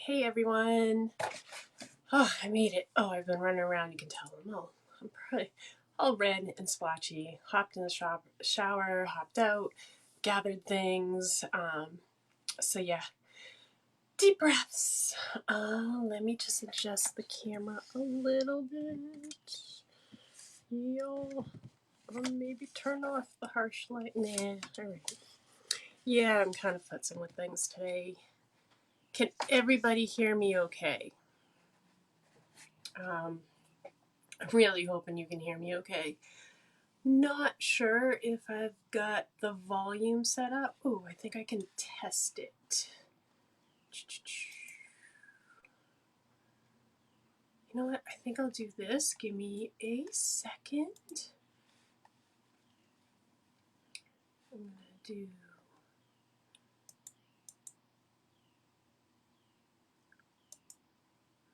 Hey everyone. Oh, I made it. Oh, I've been running around, you can tell. I'm probably all red and splotchy. Hopped in the shower, hopped out, gathered things. So yeah, deep breaths. Let me just adjust the camera a little bit. Yo, maybe turn off the harsh light. Nah, alright. Yeah, I'm kind of futzing with things today. Can everybody hear me okay? I'm really hoping you can hear me okay. Not sure if I've got the volume set up. Oh, I think I can test it. You know what? I think I'll do this. Give me a second. I'm going to do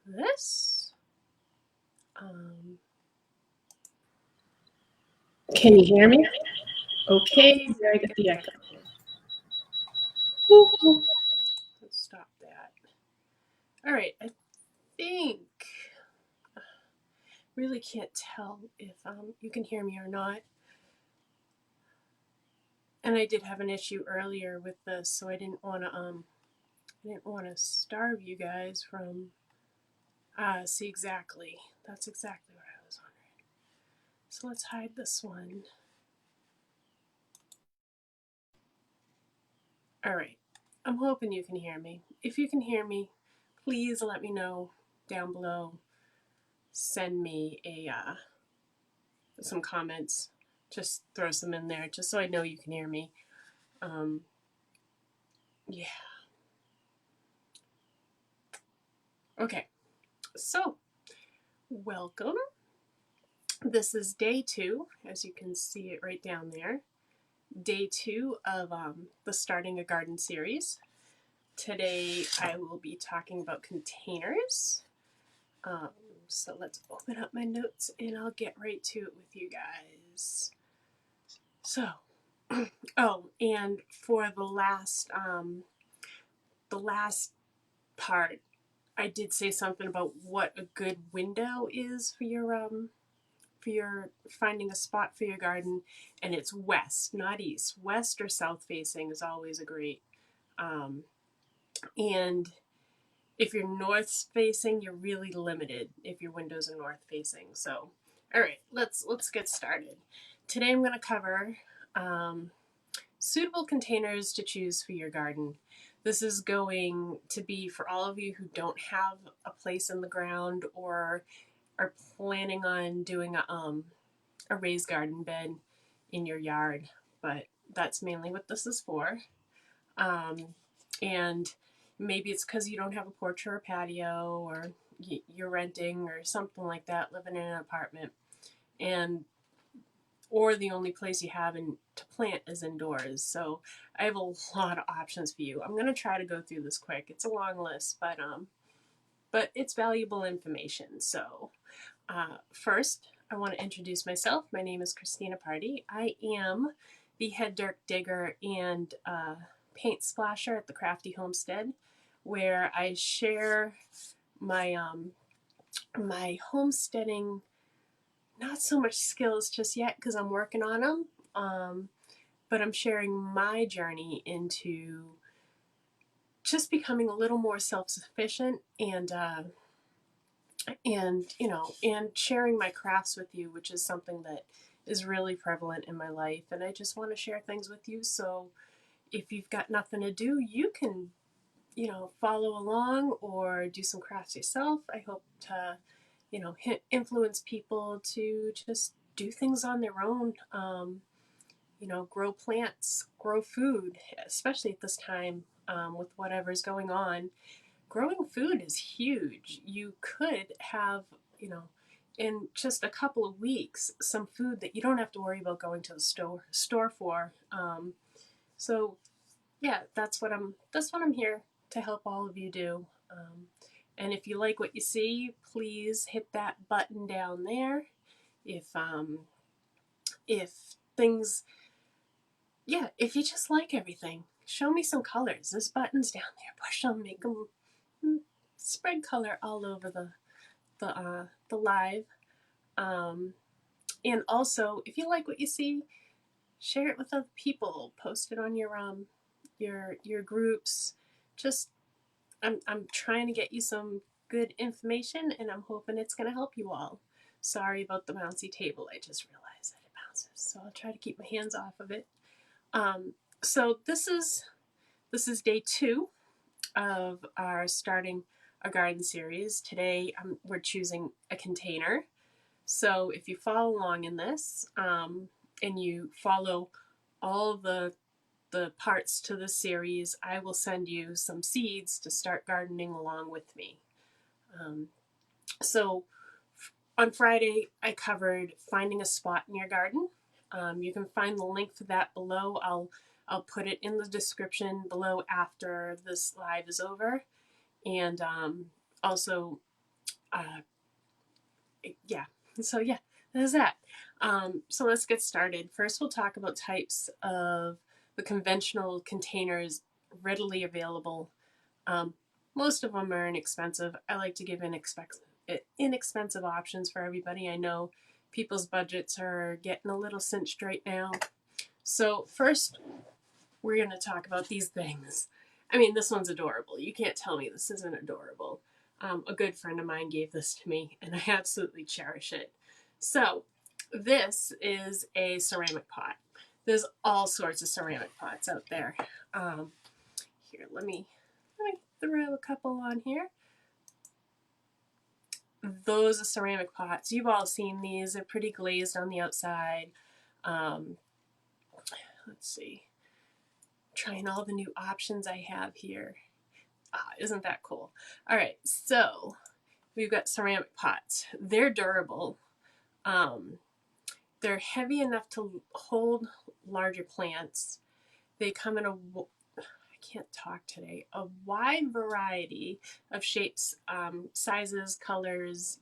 this. Can you hear me? Okay, did I get the echo? Let's stop that. All right, I think really can't tell if you can hear me or not. And I did have an issue earlier with this, so I didn't want to starve you guys from. See, exactly. That's exactly what I was wondering. So let's hide this one. All right. I'm hoping you can hear me. If you can hear me, please let me know down below. Send me some comments. Just throw some in there, just so I know you can hear me. Yeah. Okay. So, welcome. This is day 2, as you can see it right down there. Day 2 of the Starting a Garden series. Today I will be talking about containers. So let's open up my notes and I'll get right to it with you guys. So, oh, and for the last part, I did say something about what a good window is for your finding a spot for your garden, and it's west, not east. West or south facing is always a great. And if you're north facing, you're really limited if your windows are north facing. So, all right, let's get started. Today I'm going to cover suitable containers to choose for your garden. This is going to be for all of you who don't have a place in the ground or are planning on doing a raised garden bed in your yard, but that's mainly what this is for. And maybe it's because you don't have a porch or a patio, or you're renting or something like that, living in an apartment, and or the only place you have to plant is indoors. So I have a lot of options for you. I'm going to try to go through this quick. It's a long list, but it's valuable information. So first, I want to introduce myself. My name is Christina Party. I am the head dirt digger and paint splasher at the Crafty Homestead, where I share my my homesteading, not so much skills just yet because I'm working on them, but I'm sharing my journey into just becoming a little more self-sufficient and sharing my crafts with you, which is something that is really prevalent in my life. And I just want to share things with you. So if you've got nothing to do, you can, follow along or do some crafts yourself. I hope to, influence people to just do things on their own. Grow plants, grow food, especially at this time with whatever's going on. Growing food is huge. You could have, in just a couple of weeks, some food that you don't have to worry about going to the store for. So yeah, that's what I'm here to help all of you do. And if you like what you see, please hit that button down there. If things, yeah, if you just like everything, show me some colors. There's buttons down there. Push them, make them spread color all over the live. And also, if you like what you see, share it with other people. Post it on your groups. Just I'm trying to get you some good information, and I'm hoping it's going to help you all. Sorry about the bouncy table. I just realized that it bounces, so I'll try to keep my hands off of it. So this is day 2 of our starting a garden series. Today we're choosing a container. So if you follow along in this and you follow all the parts to the series, I will send you some seeds to start gardening along with me. So on Friday, I covered finding a spot in your garden. You can find the link for that below. I'll put it in the description below after this live is over. And also, yeah. So yeah, that's that. So let's get started. First, we'll talk about types of the conventional containers readily available. Most of them are inexpensive. I like to give inexpensive options for everybody. I know people's budgets are getting a little cinched right now. So first, we're going to talk about these things. I mean, this one's adorable. You can't tell me this isn't adorable. A good friend of mine gave this to me, and I absolutely cherish it. So this is a ceramic pot. There's all sorts of ceramic pots out there. Here, let me throw a couple on here. Those are ceramic pots. You've all seen these. They're pretty glazed on the outside. Let's see. Trying all the new options I have here. Isn't that cool? All right, so we've got ceramic pots. They're durable. They're heavy enough to hold larger plants. They come in a wide variety of shapes, sizes, colors,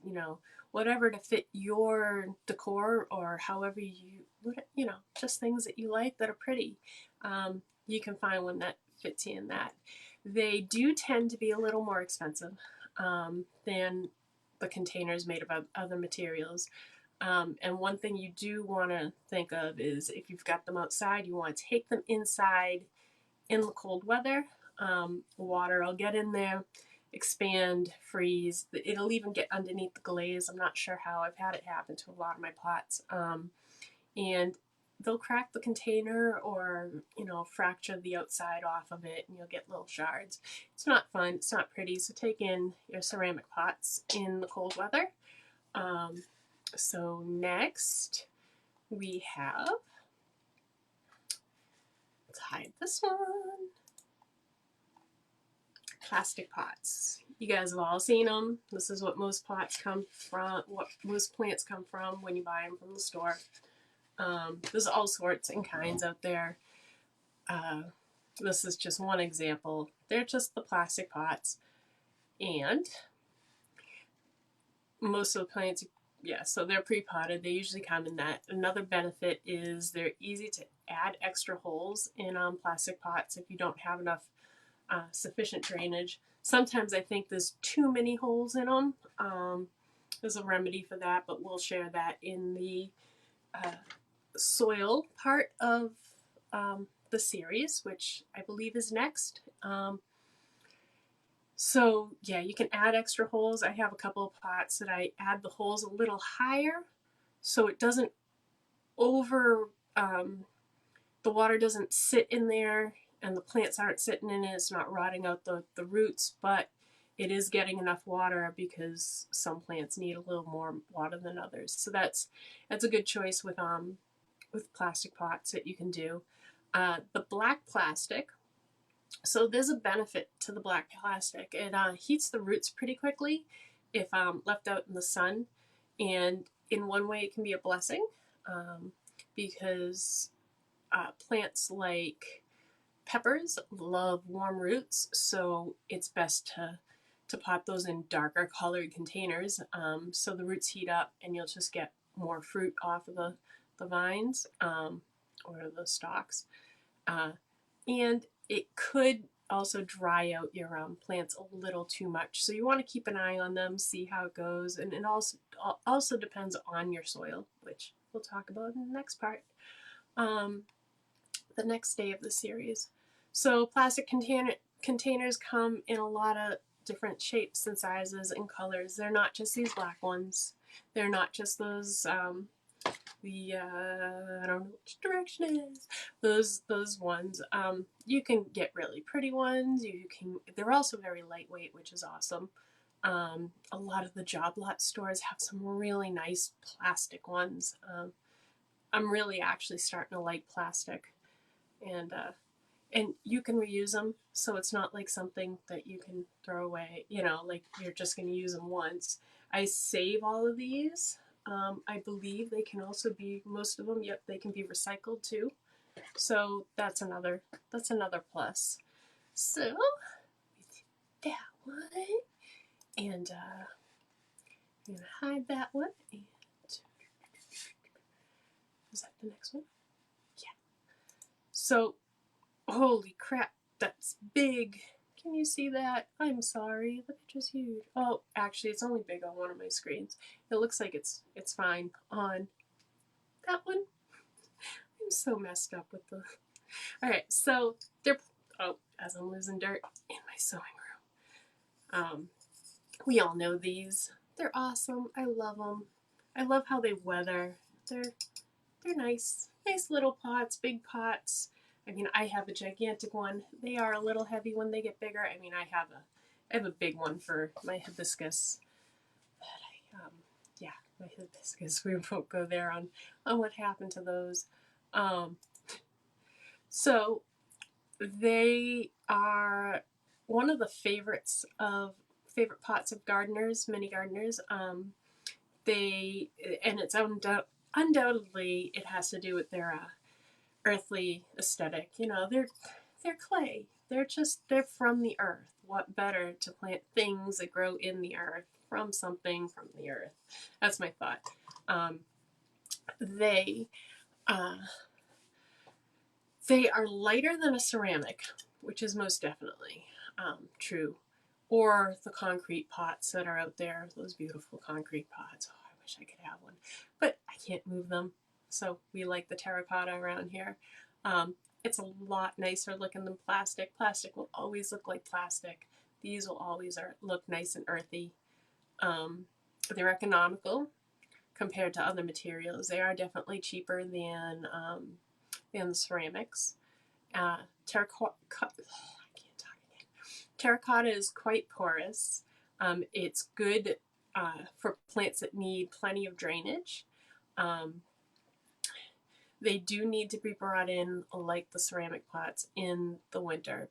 whatever to fit your decor or however just things that you like that are pretty. You can find one that fits you in that. They do tend to be a little more expensive than the containers made of other materials. And one thing you do want to think of is if you've got them outside, you want to take them inside in the cold weather. Water will get in there, expand, freeze. It'll even get underneath the glaze. I'm not sure how. I've had it happen to a lot of my pots. And they'll crack the container or, fracture the outside off of it and you'll get little shards. It's not fun. It's not pretty. So take in your ceramic pots in the cold weather. So next we have, let's hide this one, plastic pots. You guys have all seen them. This is what most pots come from, what most plants come from when you buy them from the store. There's all sorts and kinds out there. This is just one example. They're just the plastic pots. And most of the plants, so they're pre-potted. They usually come in that. Another benefit is they're easy to add extra holes in plastic pots if you don't have enough sufficient drainage. Sometimes I think there's too many holes in them. There's a remedy for that, but we'll share that in the soil part of the series, which I believe is next. So yeah, you can add extra holes. I have a couple of pots that I add the holes a little higher so it doesn't the water doesn't sit in there and the plants aren't sitting in it. It's not rotting out the roots, but it is getting enough water because some plants need a little more water than others. So that's a good choice with plastic pots that you can do. The black plastic. So there's a benefit to the black plastic. It heats the roots pretty quickly if left out in the sun. And in one way, it can be a blessing because plants like peppers love warm roots. So it's best to pot those in darker colored containers so the roots heat up and you'll just get more fruit off of the vines or the stalks. And it could also dry out your plants a little too much. So you want to keep an eye on them, see how it goes, and it also depends on your soil, which we'll talk about in the next part, the next day of the series. So plastic containers come in a lot of different shapes and sizes and colors. They're not just these black ones. They're not just those I don't know which direction it is. Those ones. You can get really pretty ones. They're also very lightweight, which is awesome. A lot of the job lot stores have some really nice plastic ones. I'm really actually starting to like plastic, and you can reuse them, so it's not like something that you can throw away. Like you're just going to use them once. I save all of these. I believe they can also be, most of them, yep, they can be recycled too. So that's another plus. So that one, and I'm gonna hide that one. And is that the next one? Yeah. So, holy crap, that's big. Can you see that? I'm sorry, the picture's huge. Oh, actually, it's only big on one of my screens. It looks like it's fine on that one. I'm so messed up with the. All right, so they're. Oh, as I'm losing dirt in my sewing room. We all know these. They're awesome. I love them. I love how they weather. They're nice little pots, big pots. I mean, I have a gigantic one. They are a little heavy when they get bigger. I mean, I have a big one for my hibiscus. But yeah, my hibiscus. We won't go there on what happened to those. So they are one of the favorite pots of gardeners, many gardeners. And it's undoubtedly it has to do with their earthly aesthetic. They're clay. They're from the earth. What better to plant things that grow in the earth from something from the earth? That's my thought. They are lighter than a ceramic, which is most definitely true. Or the concrete pots that are out there, those beautiful concrete pots. Oh, I wish I could have one, but I can't move them. So we like the terracotta around here. It's a lot nicer looking than plastic. Plastic will always look like plastic. These will always look nice and earthy. They're economical compared to other materials. They are definitely cheaper than the ceramics. Terracotta is quite porous. It's good for plants that need plenty of drainage. They do need to be brought in like the ceramic pots in the winter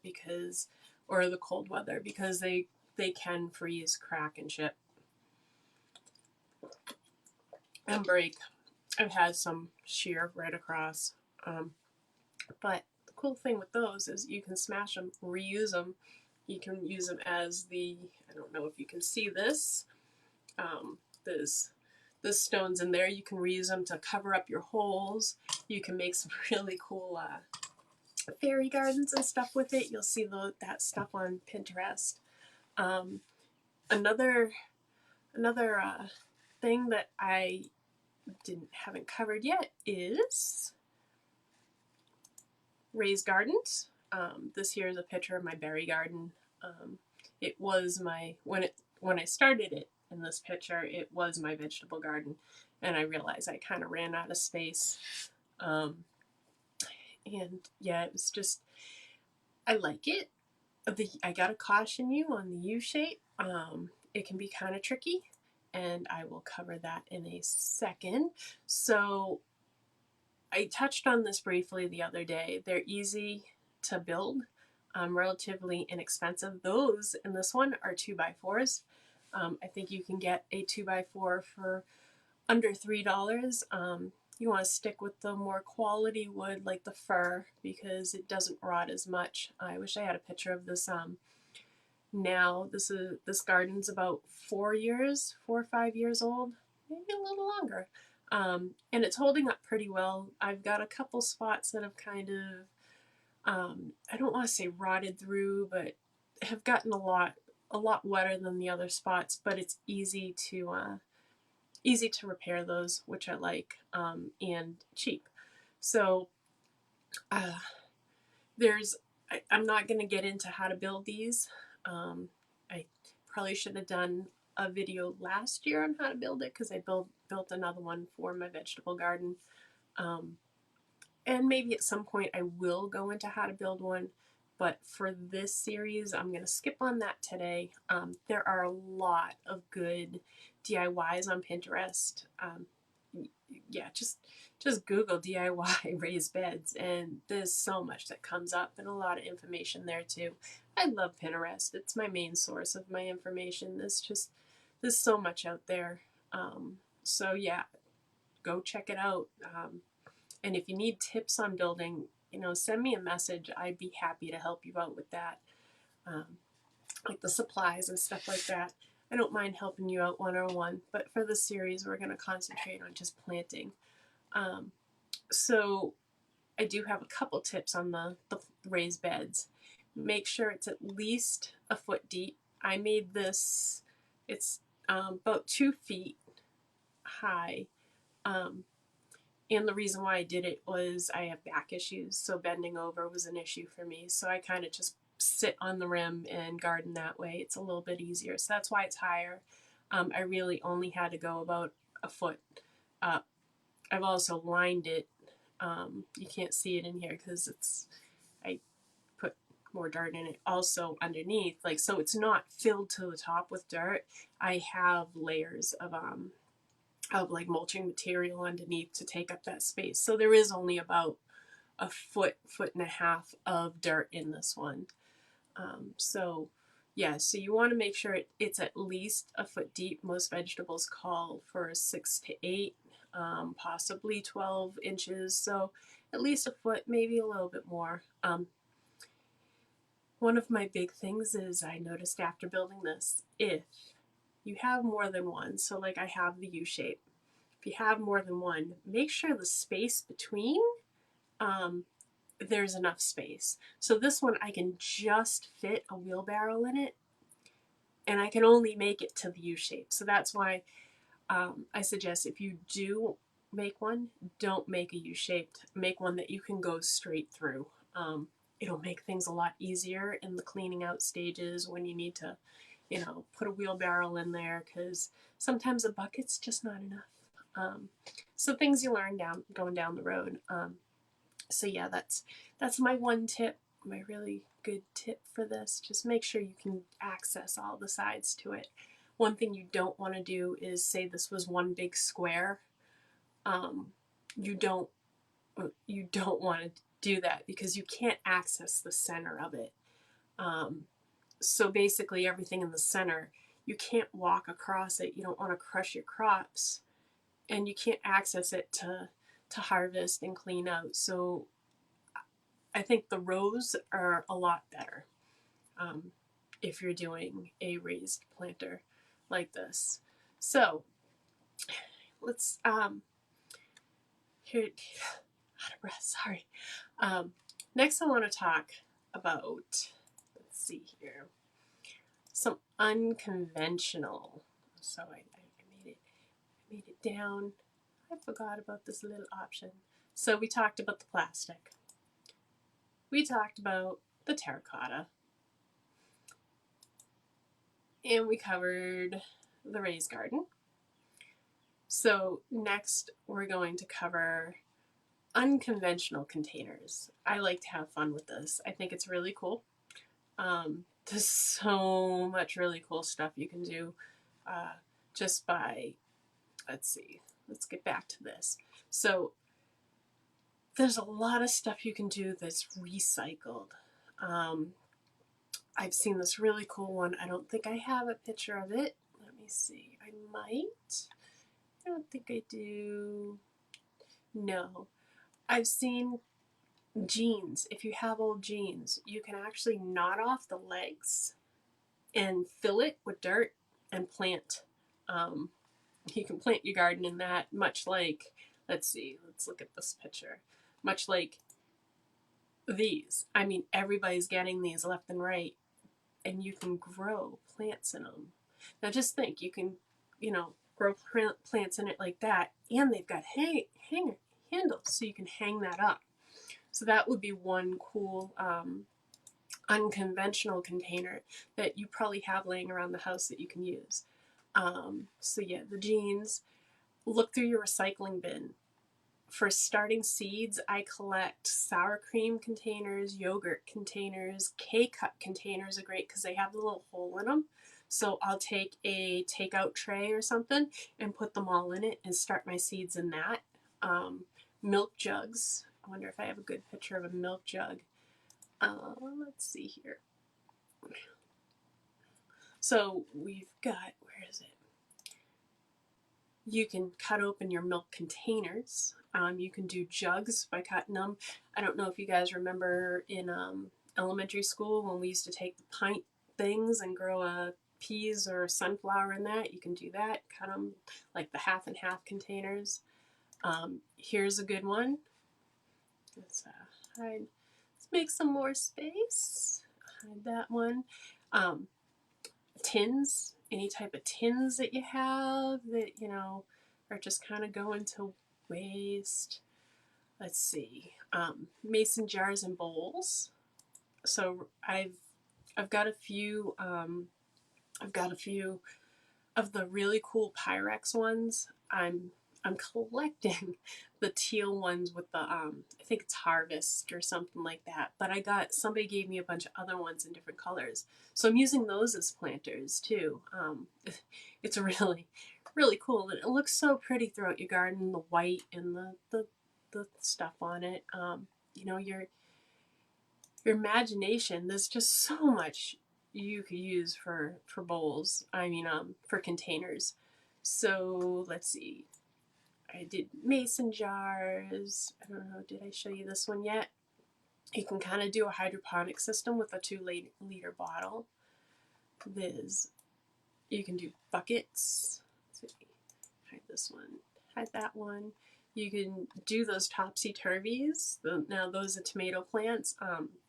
or the cold weather, because they can freeze, crack, and chip and break. I've had some shear right across. But the cool thing with those is you can smash them, reuse them. You can use them as I don't know if you can see this. There's the stones in there. You can reuse them to cover up your holes. You can make some really cool fairy gardens and stuff with it. You'll see that stuff on Pinterest. Another thing that I haven't covered yet is raised gardens. This here is a picture of my berry garden. It was when I started it in this picture, it was my vegetable garden, and I realized I kind of ran out of space. And yeah, it was just, I like it. I gotta caution you on the U shape. It can be kind of tricky, and I will cover that in a second. So I touched on this briefly the other day. They're easy to build, relatively inexpensive. Those in this one are 2x4s. I think you can get a 2x4 for under $3. You want to stick with the more quality wood like the fir, because it doesn't rot as much. I wish I had a picture of this now. This garden's about 4 or 5 years old, maybe a little longer. And it's holding up pretty well. I've got a couple spots that have kind of I don't want to say rotted through, but have gotten a lot wetter than the other spots. But it's easy to repair those, which I like, and cheap. So uh, I'm not going to get into how to build these. I probably should have done a video last year on how to build it because I built another one for my vegetable garden. Um, and maybe at some point I will go into how to build one. But for this series, I'm going to skip on that today. There are a lot of good DIYs on Pinterest. Yeah, just Google DIY raised beds, and there's so much that comes up and a lot of information there too. I love Pinterest. It's my main source of my information. There's so much out there. So yeah, go check it out. And if you need tips on building, send me a message. I'd be happy to help you out with that. Like the supplies and stuff like that. I don't mind helping you out one-on-one, but for this series, we're going to concentrate on just planting. So I do have a couple tips on the raised beds. Make sure it's at least a foot deep. I made this, it's about 2 feet high. And the reason why I did it was I have back issues, so bending over was an issue for me. So I kind of just sit on the rim and garden that way. It's a little bit easier. So that's why it's higher. I really only had to go about a foot up. I've also lined it. You can't see it in here because I put more dirt in it also underneath. So it's not filled to the top with dirt. I have layers of like mulching material underneath to take up that space. So there is only about a foot and a half of dirt in this one. So you want to make sure it's at least a foot deep. Most vegetables call for 6 to 8, possibly 12 inches. So at least a foot, maybe a little bit more. One of my big things is I noticed after building this, if you have more than one, so like I have the U shape, if you have more than one, make sure the space between, there's enough space. So this one, I can just fit a wheelbarrow in it, and I can only make it to the U shape. So that's why I suggest if you do make one, don't make a U-shaped. Make one that you can go straight through. It'll make things a lot easier in the cleaning out stages when you need to, put a wheelbarrow in there, because sometimes a bucket's just not enough. So things you learn going down the road. So yeah, that's my one tip, my really good tip for this. Just make sure you can access all the sides to it. One thing you don't want to do is say this was one big square. You don't want to do that because you can't access the center of it. So basically everything in the center, you can't walk across it. You don't want to crush your crops, and you can't access it to harvest and clean out. So I think the rows are a lot better if you're doing a raised planter like this. So let's here, out of breath, sorry. Next I want to talk about, let's see here, some unconventional. So I made it down. I forgot about this little option. So we talked about the plastic. We talked about the terracotta. And we covered the raised garden. So next we're going to cover unconventional containers. I like to have fun with this. I think it's really cool. There's so much really cool stuff you can do just by, let's get back to this. So there's a lot of stuff you can do that's recycled. I've seen this really cool one. I don't think I have a picture of it. Let me see. I might. I don't think I do. No. I've seen jeans. If you have old jeans, you can actually knot off the legs and fill it with dirt and plant. You can plant your garden in that, much like, let's look at this picture. Much like these. I mean, everybody's getting these left and right, and you can grow plants in them. Now, just think, you can, grow plants in it like that, and they've got hanger handles, so you can hang that up. So that would be one cool unconventional container that you probably have laying around the house that you can use. So yeah, the jeans. Look through your recycling bin. For starting seeds, I collect sour cream containers, yogurt containers, K-cup containers are great because they have a little hole in them. So I'll take a takeout tray or something and put them all in it and start my seeds in that. Milk jugs. I wonder if I have a good picture of a milk jug. Let's see here. So we've got, where is it? You can cut open your milk containers. You can do jugs by cutting them. I don't know if you guys remember in elementary school when we used to take the pint things and grow a peas or sunflower in that. You can do that. Cut them like the half and half containers. Here's a good one. Let's hide. Let's make some more space. Hide that one. Tins, any type of tins that you have that, are just kind of going to waste. Let's see. Mason jars and bowls. So I've got a few of the really cool Pyrex ones. I'm collecting the teal ones with the I think it's Harvest or something like that. But somebody gave me a bunch of other ones in different colors, so I'm using those as planters too. It's really really cool, and it looks so pretty throughout your garden. The white and the stuff on it. Your imagination. There's just so much you could use for bowls. I mean, for containers. So let's see. I did mason jars. I don't know, did I show you this one yet? You can kind of do a hydroponic system with a 2-liter bottle. You can do buckets. Let's see, hide this one, hide that one. You can do those topsy-turvies. Now those are tomato plants.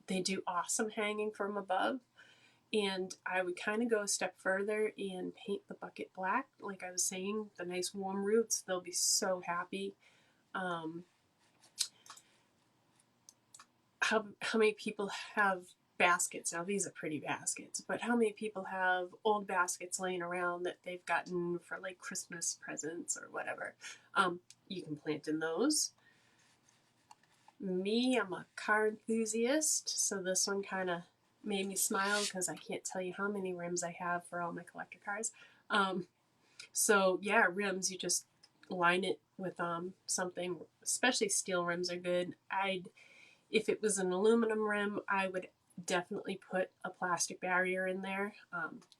They do awesome hanging from above. And I would kind of go a step further and paint the bucket black. Like I was saying, the nice warm roots, they'll be so happy. How many people have baskets? Now these are pretty baskets, but how many people have old baskets laying around that they've gotten for like Christmas presents or whatever? You can plant in those. Me, I'm a car enthusiast, so this one kind of made me smile because I can't tell you how many rims I have for all my collector cars. So yeah, rims, you just line it with something, especially steel rims are good. If it was an aluminum rim, I would definitely put a plastic barrier in there.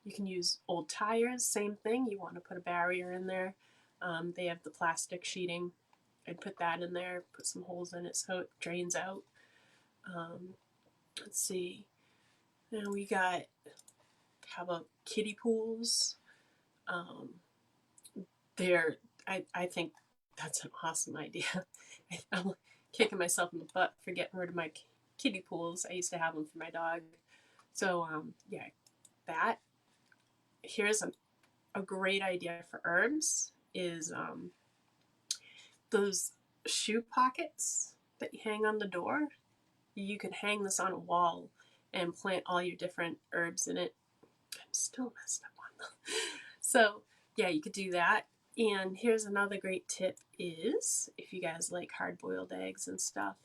You can use old tires, same thing, you want to put a barrier in there. They have the plastic sheeting. I'd put that in there, put some holes in it so it drains out. Let's see. Now we got, how about kiddie pools? I think that's an awesome idea. I'm kicking myself in the butt for getting rid of my kiddie pools. I used to have them for my dog. So yeah, that. Here's a great idea for herbs is those shoe pockets that you hang on the door. You could hang this on a wall and plant all your different herbs in it. I'm still messed up on them. So yeah, you could do that. And here's another great tip is, if you guys like hard-boiled eggs and stuff,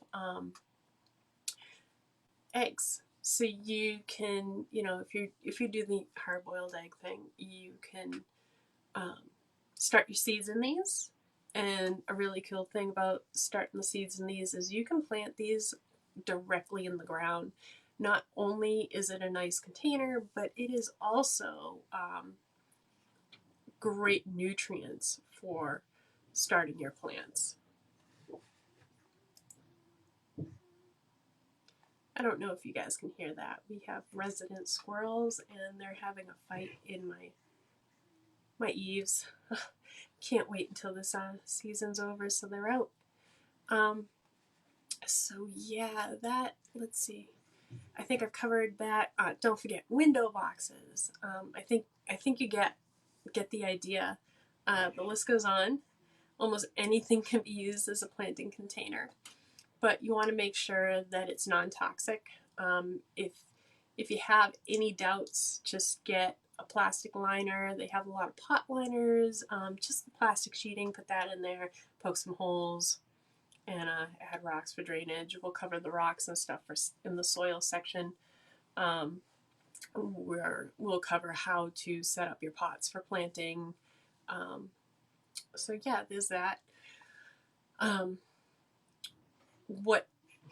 eggs. So you can, if you do the hard-boiled egg thing, you can start your seeds in these. And a really cool thing about starting the seeds in these is you can plant these directly in the ground. Not only is it a nice container, but it is also great nutrients for starting your plants. I don't know if you guys can hear that. We have resident squirrels and they're having a fight in my eaves. Can't wait until this season's over so they're out. So yeah, that, let's see. I think I've covered that. Don't forget window boxes. I think you get the idea. The list goes on. Almost anything can be used as a planting container, but you want to make sure that it's non-toxic. If you have any doubts, just get a plastic liner. They have a lot of pot liners. Just the plastic sheeting, put that in there, poke some holes, and add rocks for drainage. We'll cover the rocks and stuff in the soil section. Um, where we'll cover how to set up your pots for planting. Um, so yeah, there's that. Um, what?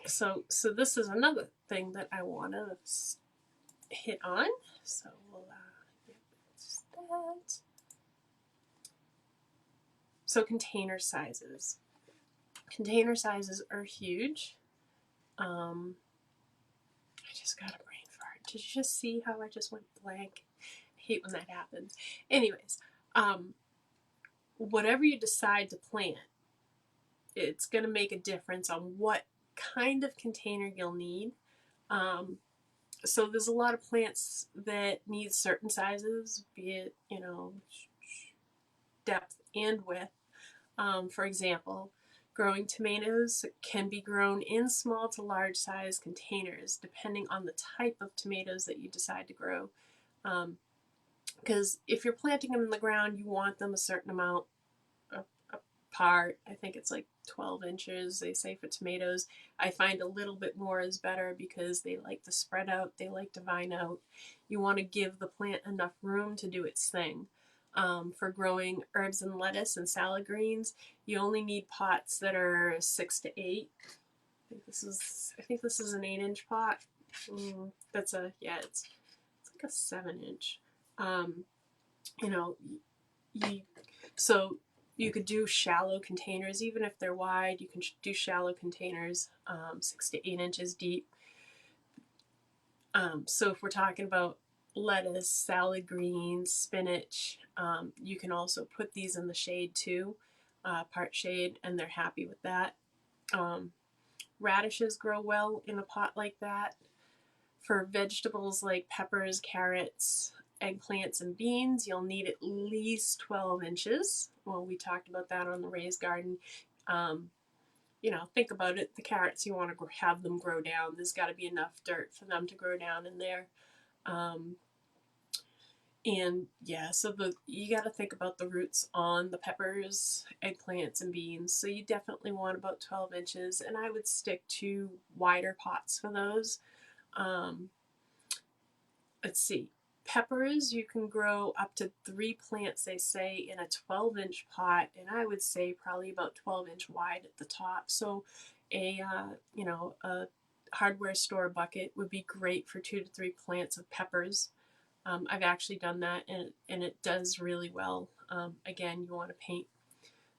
So this is another thing that I want to hit on. So we'll just that. So container sizes. Container sizes are huge. I just got a brain fart. Did you just see how I just went blank? I hate when that happens. Anyways, whatever you decide to plant, it's going to make a difference on what kind of container you'll need. So there's a lot of plants that need certain sizes, be it, depth and width. For example, growing tomatoes can be grown in small to large size containers depending on the type of tomatoes that you decide to grow. Because if you're planting them in the ground, you want them a certain amount apart. I think it's like 12 inches, they say, for tomatoes. I find a little bit more is better because they like to spread out, they like to vine out. You want to give the plant enough room to do its thing. For growing herbs and lettuce and salad greens, you only need pots that are 6 to 8. I think this is an 8-inch pot. It's like a 7-inch. You know, you, so you could do shallow containers, even if they're wide. You can do shallow containers, 6 to 8 inches deep. So if we're talking about lettuce, salad greens, spinach, you can also put these in the shade too, part shade, and they're happy with that. Radishes grow well in a pot like that. For vegetables like peppers, carrots, eggplants, and beans, you'll need at least 12 inches. Well, we talked about that on the raised garden. Think about it. The carrots, you want to have them grow down. There's got to be enough dirt for them to grow down in there. So you got to think about the roots on the peppers, eggplants, and beans. So you definitely want about 12 inches, and I would stick to wider pots for those. Let's see. Peppers, you can grow up to 3 plants, they say, in a 12-inch pot, and I would say probably about 12-inch wide at the top. So a hardware store bucket would be great for 2 to 3 plants of peppers. I've actually done that, and it does really well. Again, you want to paint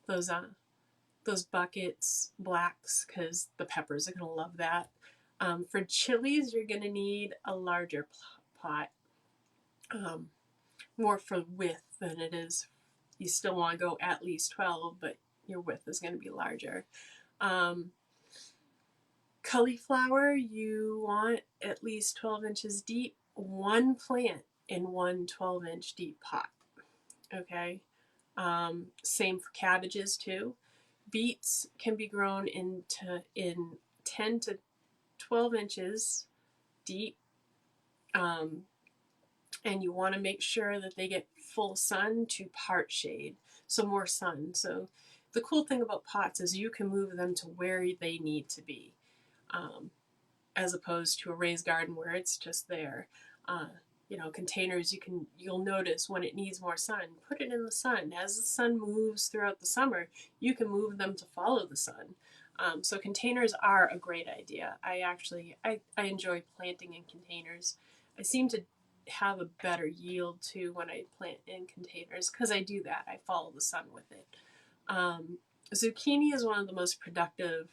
those buckets blacks because the peppers are going to love that. For chilies, you're going to need a larger pot, more for width than it is. You still want to go at least 12, but your width is going to be larger. Cauliflower, you want at least 12 inches deep, 1 plant in one 12-inch deep pot. Okay. Same for cabbages too. Beets can be grown in 10 to 12 inches deep. And you want to make sure that they get full sun to part shade, so more sun. So the cool thing about pots is you can move them to where they need to be, as opposed to a raised garden where it's just there. Containers, you'll notice when it needs more sun, put it in the sun. As the sun moves throughout the summer, you can move them to follow the sun. So containers are a great idea. I enjoy planting in containers. I seem to have a better yield too when I plant in containers because I do that. I follow the sun with it. Zucchini is one of the most productive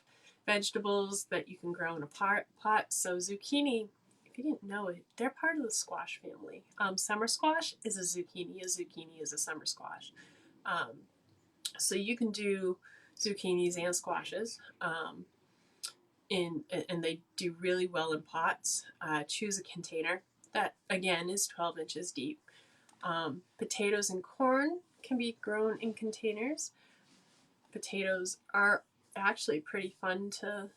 vegetables that you can grow in a pot. So zucchini, if you didn't know it, they're part of the squash family. Summer squash is a zucchini. A zucchini is a summer squash. So you can do zucchinis and squashes. and they do really well in pots. Choose a container that again is 12 inches deep. Potatoes and corn can be grown in containers. Potatoes are actually pretty fun to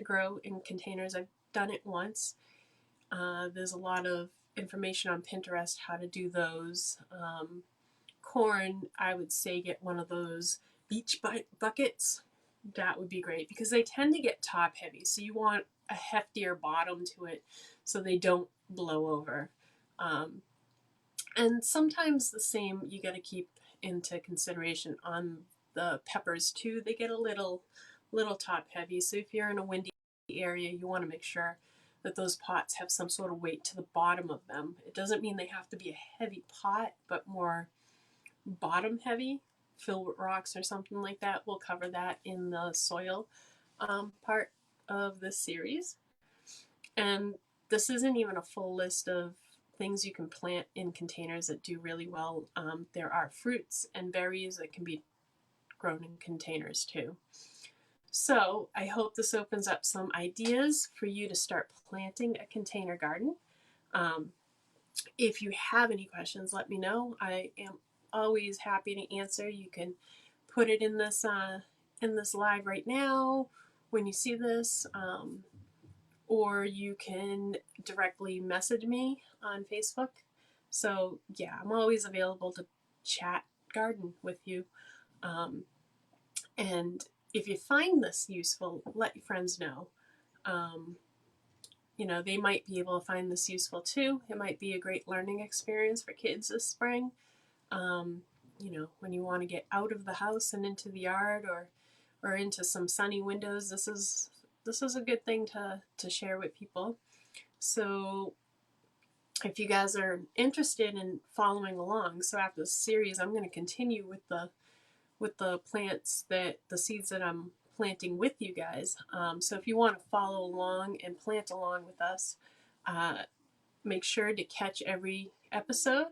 grow in containers. I've done it once. There's a lot of information on Pinterest how to do those. Corn, I would say get one of those beach buckets. That would be great because they tend to get top heavy, so you want a heftier bottom to it so they don't blow over. And sometimes the same you got to keep into consideration on the peppers too. They get a little top heavy, so if you're in a windy area, you want to make sure that those pots have some sort of weight to the bottom of them. It doesn't mean they have to be a heavy pot, but more bottom heavy, filled with rocks or something like that. We'll cover that in the soil part of this series. And this isn't even a full list of things you can plant in containers that do really well. There are fruits and berries that can be grown in containers too. So I hope this opens up some ideas for you to start planting a container garden. If you have any questions, let me know. I am always happy to answer. You can put it in this live right now when you see this, or you can directly message me on Facebook. So yeah, I'm always available to chat garden with you. And if you find this useful, let your friends know. They might be able to find this useful too. It might be a great learning experience for kids this spring. When you want to get out of the house and into the yard or into some sunny windows, this is a good thing to share with people. So if you guys are interested in following along, so after this series, I'm going to continue with the plants the seeds that I'm planting with you guys. So if you want to follow along and plant along with us, make sure to catch every episode.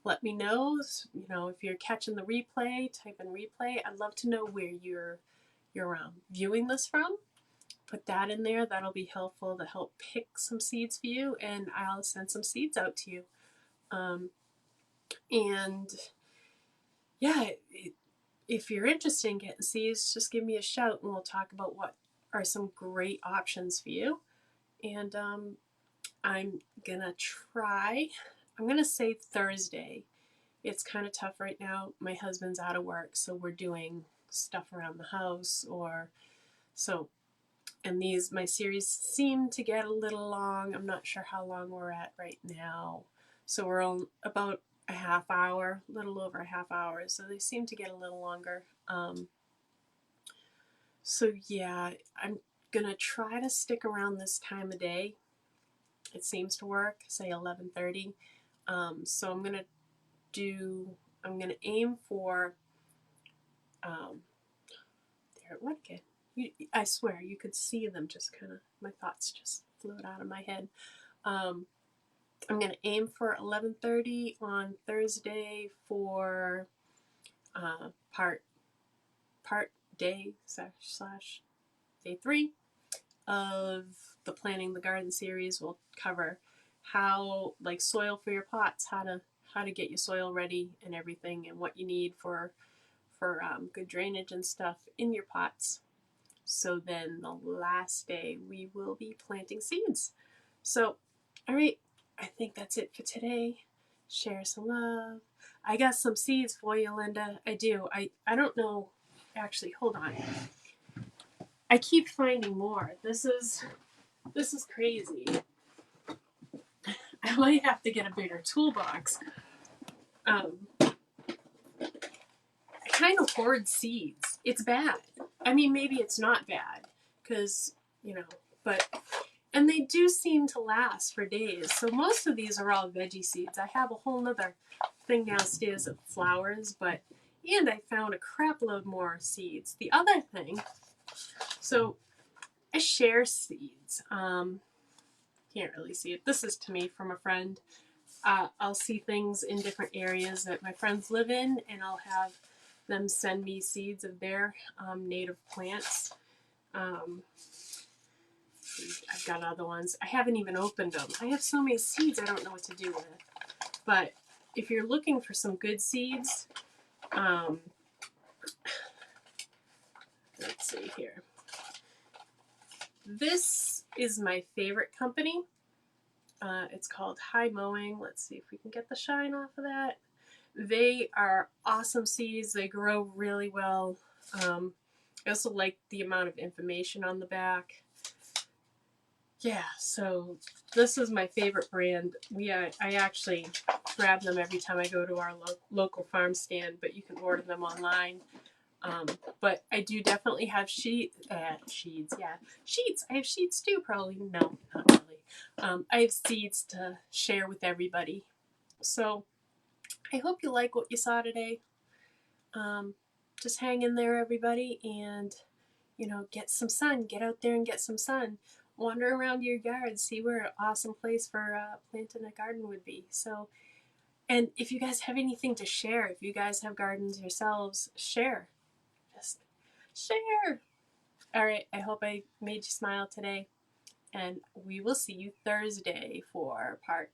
Let me know. If you're catching the replay, type in replay. I'd love to know where you're viewing this from. Put that in there. That'll be helpful to help pick some seeds for you, and I'll send some seeds out to you. And yeah, if you're interested in getting seeds, just give me a shout and we'll talk about what are some great options for you. And I'm gonna say Thursday. It's kind of tough right now. My husband's out of work, so we're doing stuff around the house and my series seem to get a little long. I'm not sure how long we're at right now. So we're on about a half hour, a little over a half hour. So they seem to get a little longer. So yeah, I'm gonna try to stick around this time of day. It seems to work, say 11:30. So I'm gonna aim for there it went again. I swear you could see them just kind of, my thoughts just flew out of my head. I'm going to aim for 11:30 on Thursday for part day slash day 3 of the Planting the Garden series. We'll cover how, like soil for your pots, how to get your soil ready and everything, and what you need for good drainage and stuff in your pots. So then the last day we will be planting seeds. So, all right, I think that's it for today. Share some love. I got some seeds for you, Linda. I do. I don't know. Actually, hold on. I keep finding more. This is crazy. I might have to get a bigger toolbox. I kind of hoard seeds. It's bad. I mean, maybe it's not bad because, and they do seem to last for days. So most of these are all veggie seeds. I have a whole nother thing downstairs of flowers, and I found a crap load more seeds. The other thing, so I share seeds. Can't really see it. This is to me from a friend. I'll see things in different areas that my friends live in, and I'll have them send me seeds of their native plants. Um, I've got other ones. I haven't even opened them. I have so many seeds I don't know what to do with. But if you're looking for some good seeds, let's see here. This is my favorite company. It's called High Mowing. Let's see if we can get the shine off of that. They are awesome seeds. They grow really well. I also like the amount of information on the back. Yeah, so this is my favorite brand. I actually grab them every time I go to our local farm stand, but you can order them online. But I do definitely have sheets. Yeah, sheets. I have sheets too, probably. No, not really. I have seeds to share with everybody. So I hope you like what you saw today. Just hang in there, everybody, and get some sun. Get out there and get some sun. Wander around your yard, see where an awesome place for planting a garden would be. So, and if you guys have anything to share, if you guys have gardens yourselves, share. Just share. All right, I hope I made you smile today, and we will see you Thursday for part